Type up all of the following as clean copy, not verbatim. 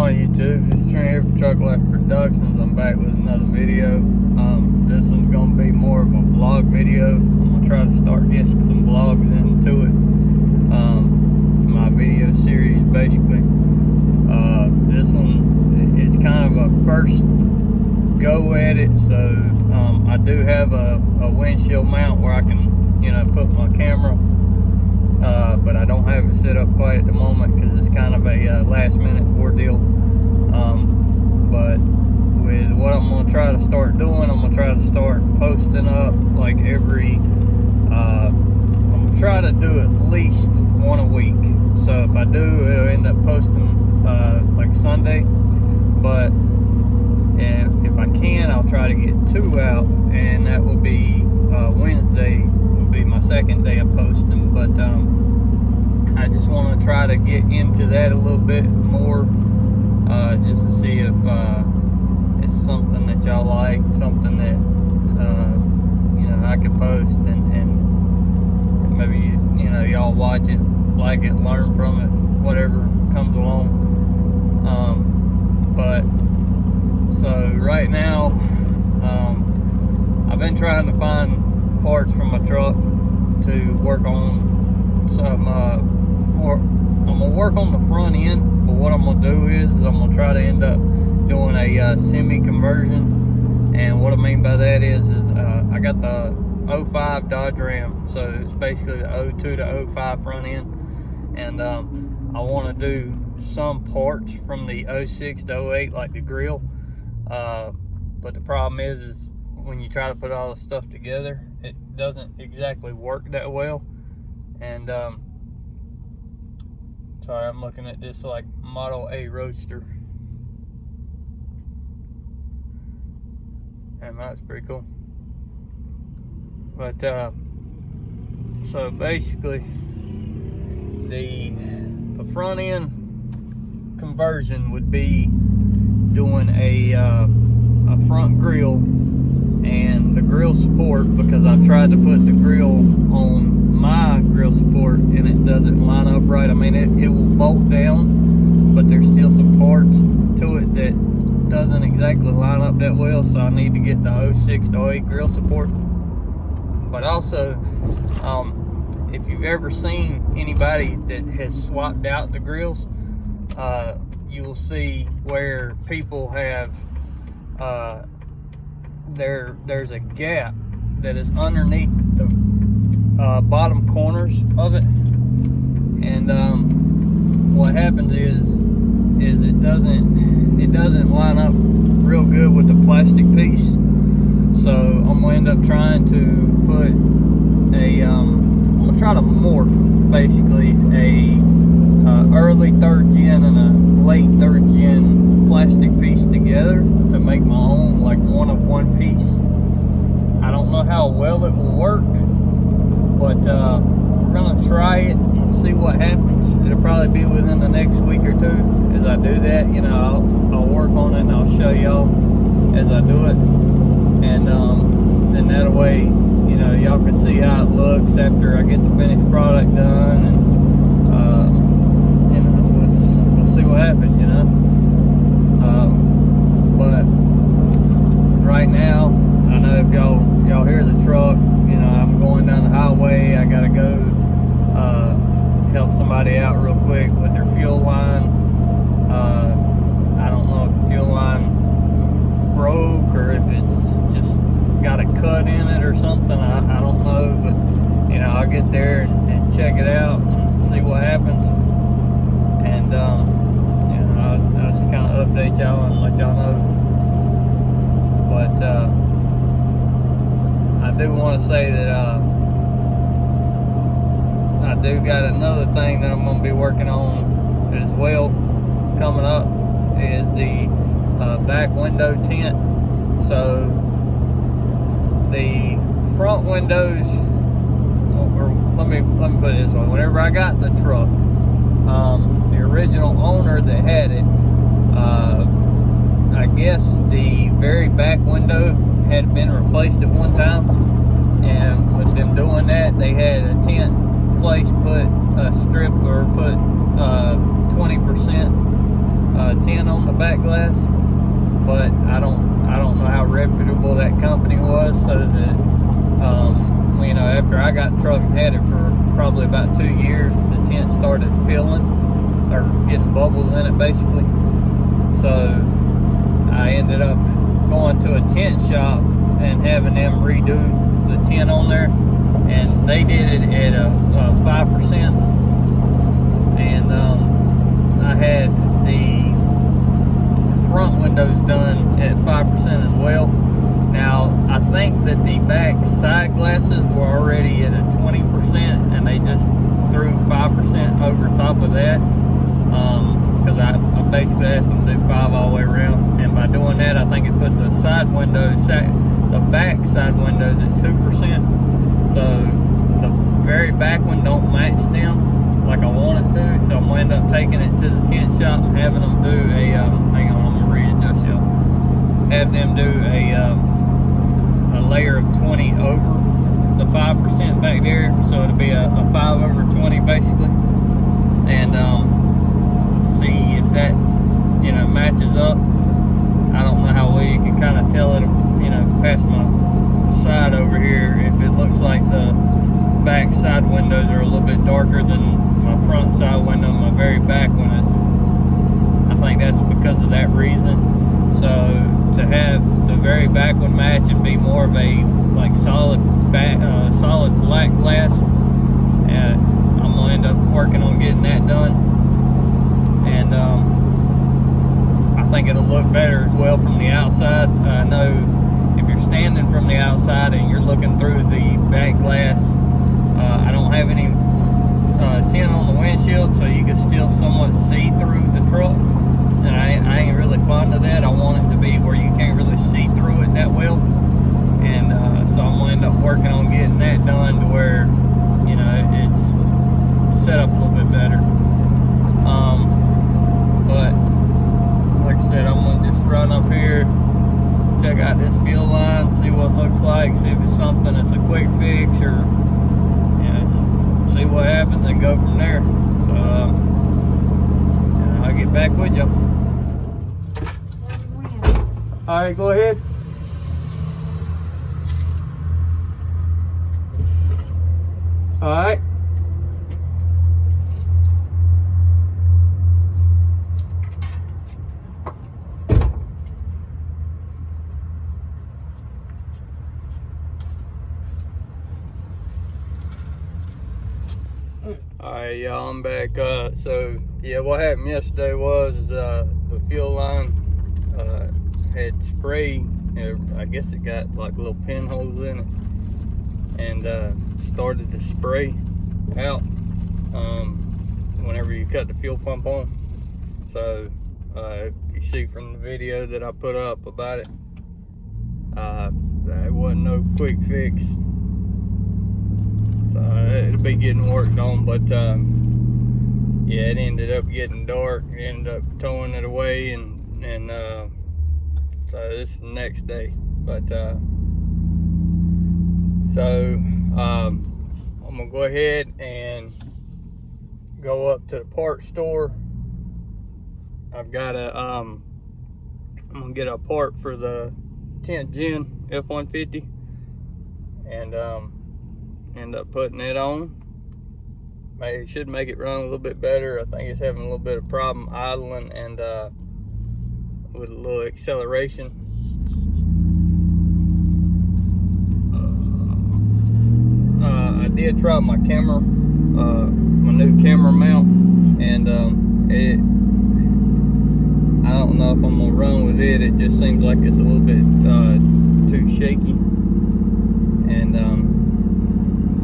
on YouTube? It's Trent here for Truck Life Productions. I'm back with another video. This one's gonna be more of a vlog video. I'm gonna try to start getting some vlogs into it. My video series basically. This one, it's kind of a first go at it, so I do have a windshield mount where I can, put my camera. But I don't have it set up quite at the moment because it's kind of a last minute ordeal. But with what I'm going to try to start doing, I'm going to try to start posting up like every, I'm going to try to do at least one a week. So if I do, it'll end up posting like Sunday. But if I can, I'll try to get 2 out, and that will be Wednesday will be my second day of posting. But I just want to try to get into that a little bit more, just to see if it's something that y'all like, something that I can post, and maybe y'all watch it, like it, learn from it, whatever comes along. But so right now, I've been trying to find parts from my truck to work on some more. I'm gonna work on the front end, but what I'm gonna do is I'm gonna try to end up doing a semi conversion. And what I mean by that is I got the 05 Dodge Ram, so it's basically the 02 to 05 front end, and I want to do some parts from the 06 to 08, like the grill. But the problem is when you try to put all the stuff together, it doesn't exactly work that well. And sorry, I'm looking at this like Model A Roadster, and that's pretty cool. But so basically the front end conversion would be doing a front grill and the grill support, because I've tried to put the grill on my grill support and it doesn't line up right. I mean, it will bolt down, but there's still some parts to it that doesn't exactly line up that well, so I need to get the 06 to 08 grill support. But also, if you've ever seen anybody that has swapped out the grills, you will see where people have there's a gap that is underneath the bottom corners of it, and what happens is it doesn't line up real good with the plastic piece. So I'm gonna end up trying to put I'm gonna try to morph basically a early 3rd gen and a late 3rd gen plastic piece together to make my own, like one piece. I don't know how well it will work, but we're gonna try it and see what happens. It'll probably be within the next week or 2 as I do that. I'll work on it and I'll show y'all as I do it, and then that way y'all can see how it looks after I get the finished product done, and we'll see what happens, but right now, I know if y'all hear the truck, I'm going down the highway. I gotta go help somebody out real quick with their fuel line. I don't know if the fuel line broke or if it's just got a cut in it or something. I don't know, but I'll get there and check it out and see what happens, and I'll just kind of update y'all and let y'all know. But I do want to say that I do got another thing that I'm going to be working on as well coming up, is the back window tint. So the front windows, or let me put it this way: whenever I got the truck, the original owner that had it, I guess the very back window had been replaced at one time, and with them doing that, they had a tint place, put a strip, or put 20% tint on back glass, but I don't know how reputable that company was, so that you know, after I got the truck and had it for probably about 2 years, the tent started peeling or getting bubbles in it basically. So I ended up going to a tent shop and having them redo the tent on there, and they did it at a 5%, and I had the front windows done at 5% as well. Now I think that the back side glasses were already at a 20%, and they just threw 5% over top of that, because I basically asked them to do 5 all the way around, and by doing that I think it put the side windows, the back side windows at 2%, so the very back one don't match them like I want it to, so I'm going to end up taking it to the tent shop and having them do a, hang on, I'm going to readjust y'all, have them do a layer of 20 over the 5% back there, so it'll be a 5 over 20 basically, and see if that, you know, matches up. I don't know how well you can kind of tell it, you know, past my side over here, if it looks like the back side windows are a little bit darker than my front side window. My very back one is, I think that's because of that reason. So to have the very back one match and be more of a like solid back, solid black glass, and I'm gonna end up working on getting that done, and I think it'll look better as well from the outside. I know if you're standing from the outside and you're looking through the back glass, I don't have any tint on the windshield, so you can still somewhat see through the truck, and I ain't really fond of that. I want it to be where you can't really see through it that well, and so I'm gonna end up working on getting that done to where, you know, it's set up a little bit better. But like I said, I'm gonna just run up here, check out this fuel line, see what it looks like, see if it's something that's a quick fix, or, you know, see what happens and go from there. So I'll get back with you. All right, go ahead. All right. Alright, y'all, I'm back. So yeah, what happened yesterday was the fuel line had spray. I guess it got like little pinholes in it, and started to spray out whenever you cut the fuel pump on. So you see from the video that I put up about it, there wasn't no quick fix. So it'll be getting worked on, but yeah, it ended up getting dark. It ended up towing it away, and so this is the next day. But so I'm gonna go ahead and go up to the parts store. I've got a I'm gonna get a part for the 10th gen F-150, and end up putting it on. Maybe should make it run a little bit better. I think it's having a little bit of problem idling and with a little acceleration. I did try my camera, my new camera mount, and I don't know if I'm gonna run with it. It just seems like it's a little bit too shaky, and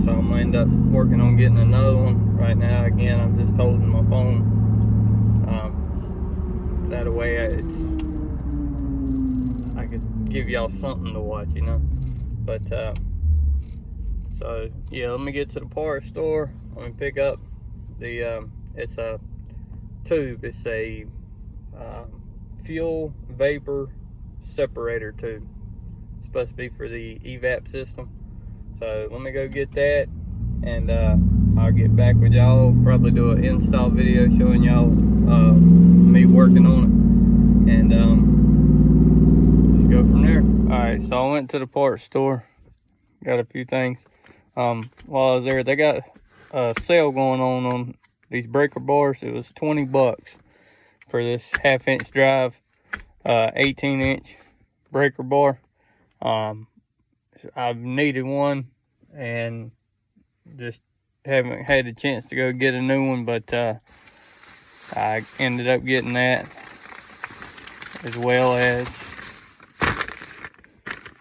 so I'm gonna end up working on getting another one. Right now, again, I'm just holding my phone. That way, I could give y'all something to watch, you know. But so yeah, let me get to the parts store. Let me pick up the it's a tube. It's a fuel vapor separator tube. It's supposed to be for the evap system. So let me go get that, and I'll get back with y'all. Probably do an install video showing y'all me working on it, Alright, so I went to the parts store, got a few things. While I was there, they got a sale going on these breaker bars. It was 20 bucks for this 1/2-inch drive, 18-inch breaker bar. I've needed one and just haven't had a chance to go get a new one, but I ended up getting that, as well as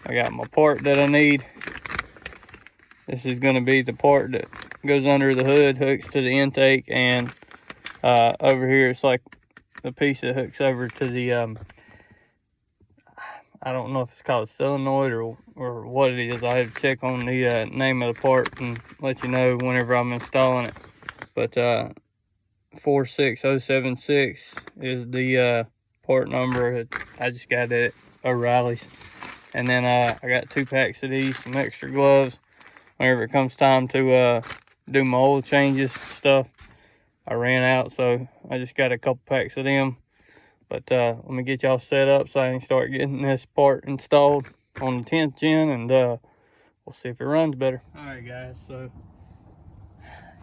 I got my part that I need. This is going to be the part that goes under the hood, hooks to the intake, and over here it's like the piece that hooks over to the I don't know if it's called solenoid or what it is. I have to check on the name of the part and let you know whenever I'm installing it. But 46076 is the part number. I just got it at O'Reilly's. And then I got 2 packs of these, some extra gloves. Whenever it comes time to do my oil changes stuff, I ran out, so I just got a couple packs of them. But let me get y'all set up so I can start getting this part installed on the 10th gen, and we'll see if it runs better. All right, guys, so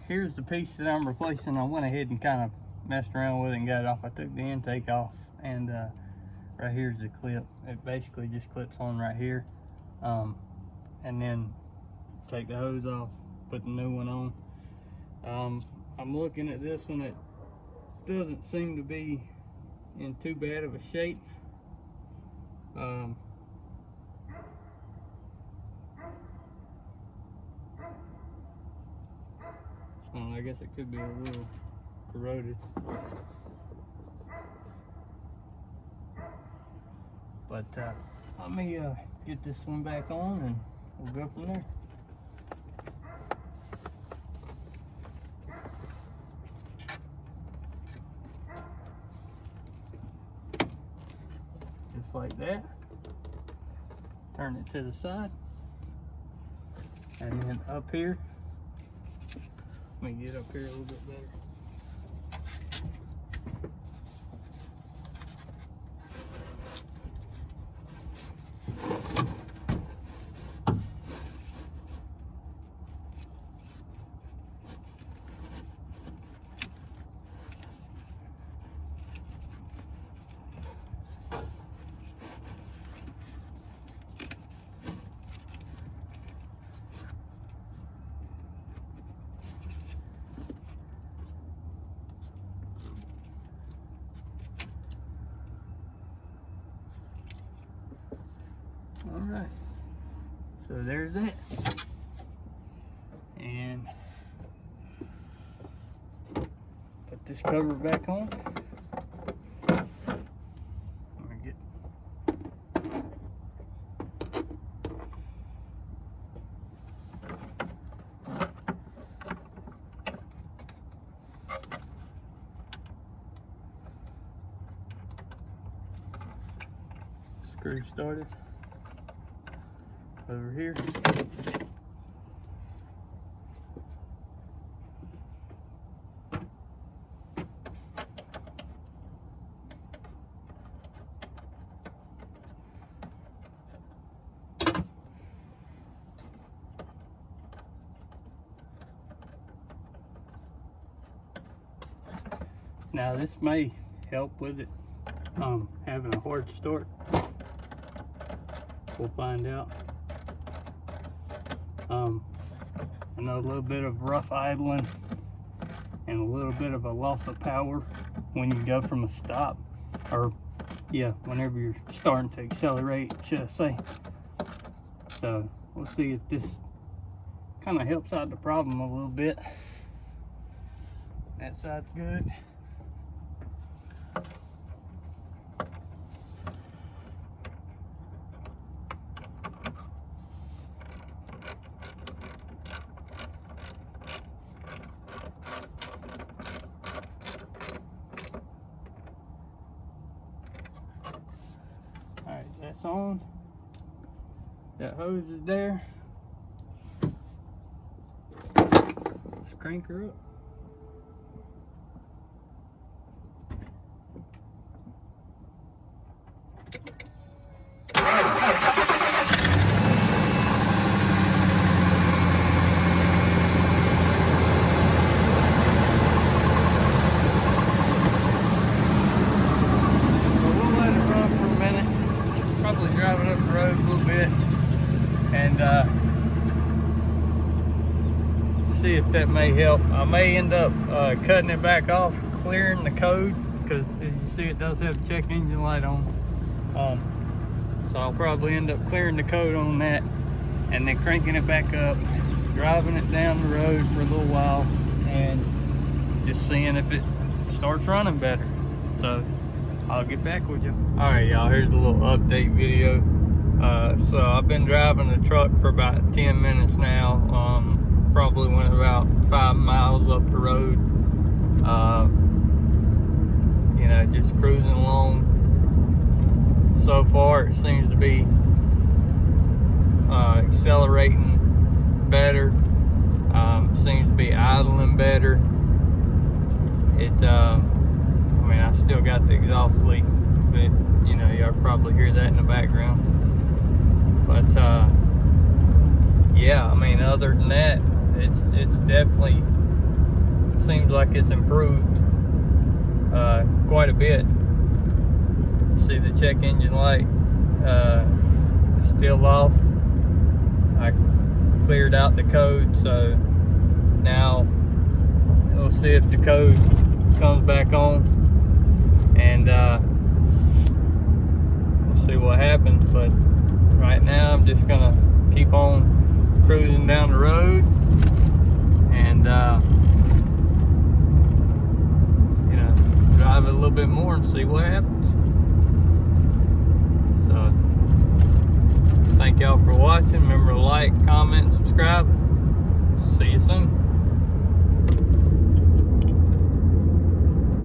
here's the piece that I'm replacing. I went ahead and kind of messed around with it and got it off. I took the intake off, and right here's the clip. It basically just clips on right here, and then take the hose off, put the new one on. I'm looking at this one. It doesn't seem to be in too bad of a shape. I guess it could be a little corroded, but let me get this one back on and we'll go from there. Just like that. Turn it to the side. And then up here. Let me get up here a little bit better. All right, so there's that. And put this cover back on. Let me get screw started over here. Now this may help with it having a hard start. We'll find out. I know a little bit of rough idling and a little bit of a loss of power when you go from a stop, or yeah, whenever you're starting to accelerate, should I say. So we'll see if this kind of helps out the problem a little bit. That side's good. Alright, that's on. That hose is there. Let's crank her up. that may help. I may end up cutting it back off, clearing the code, because as you see it does have the check engine light on. So I'll probably end up clearing the code on that and then cranking it back up, driving it down the road for a little while and just seeing if it starts running better. So I'll get back with you. All right, y'all, here's a little update video. So I've been driving the truck for about 10 minutes now. Probably went about 5 miles up the road. You know, just cruising along. So far, it seems to be accelerating better. Seems to be idling better. I mean, I still got the exhaust leak, but you know, y'all probably hear that in the background. But yeah, I mean, other than that, it's definitely seems like it's improved quite a bit. See the check engine light is still off. I cleared out the code, so now we'll see if the code comes back on, and we'll see what happens. But right now I'm just gonna keep on cruising down the road and you know, drive it a little bit more and see what happens. So thank y'all for watching. Remember to like, comment, and subscribe. See you soon.